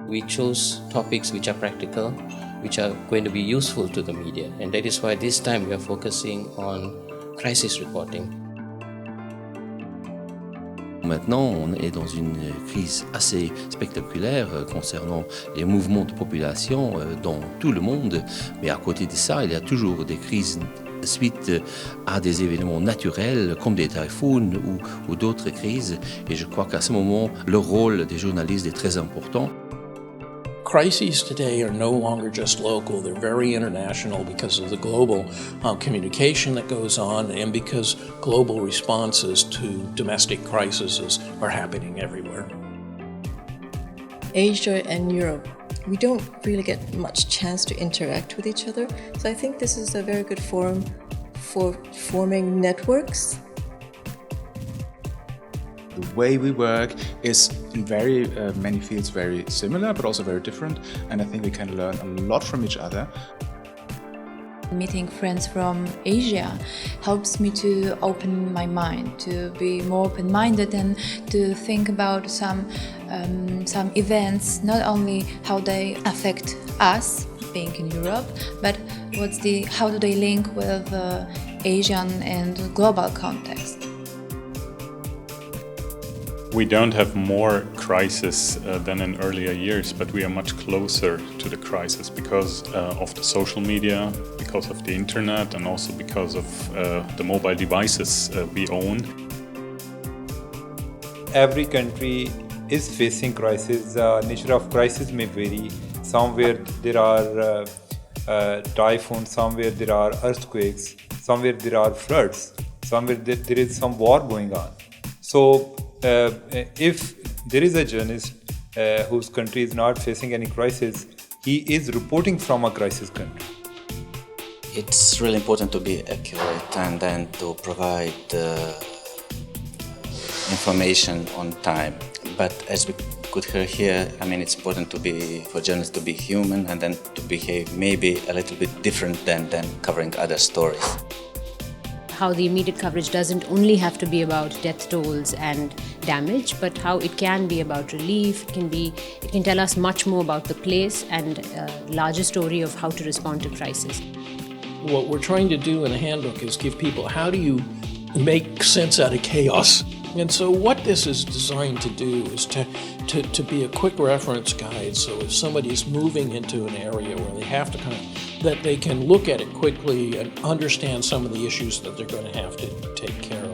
We chose topics which are practical, which are going to be useful to the media, and that is why this time we are focusing on crisis reporting. Maintenant, on est dans une crise assez spectaculaire concernant les mouvements de population dans tout le monde. Mais à côté de ça, il y a toujours des crises suite à des événements naturels comme des typhoons ou d'autres crises. Et je crois qu'à ce moment, le rôle des journalistes est très important. Crises today are no longer just local, they're very international because of the global communication that goes on and because global responses to domestic crises are happening everywhere. Asia and Europe, we don't really get much chance to interact with each other, so I think this is a very good forum for forming networks. The way we work is in very many fields very similar, but also very different, and I think we can learn a lot from each other. Meeting friends from Asia helps me to open my mind, to be more open-minded and to think about some events, not only how they affect us being in Europe, but how do they link with the Asian and global context. We don't have more crisis than in earlier years, but we are much closer to the crisis because of the social media, because of the internet, and also because of the mobile devices we own. Every country is facing crisis. The nature of crisis may vary. Somewhere there are typhoons, somewhere there are earthquakes, somewhere there are floods, somewhere there is some war going on. So if there is a journalist whose country is not facing any crisis, he is reporting from a crisis country. It's really important to be accurate and then to provide information on time. But as we could hear here, I mean, it's important for journalists to be human and then to behave maybe a little bit different than covering other stories. How the immediate coverage doesn't only have to be about death tolls and damage, but how it can be about relief. It can tell us much more about the place and a larger story of how to respond to crisis. What we're trying to do in the handbook is give people how do you make sense out of chaos. And so what this is designed to do is to be a quick reference guide, so if somebody's moving into an area where they have to that they can look at it quickly and understand some of the issues that they're going to have to take care of.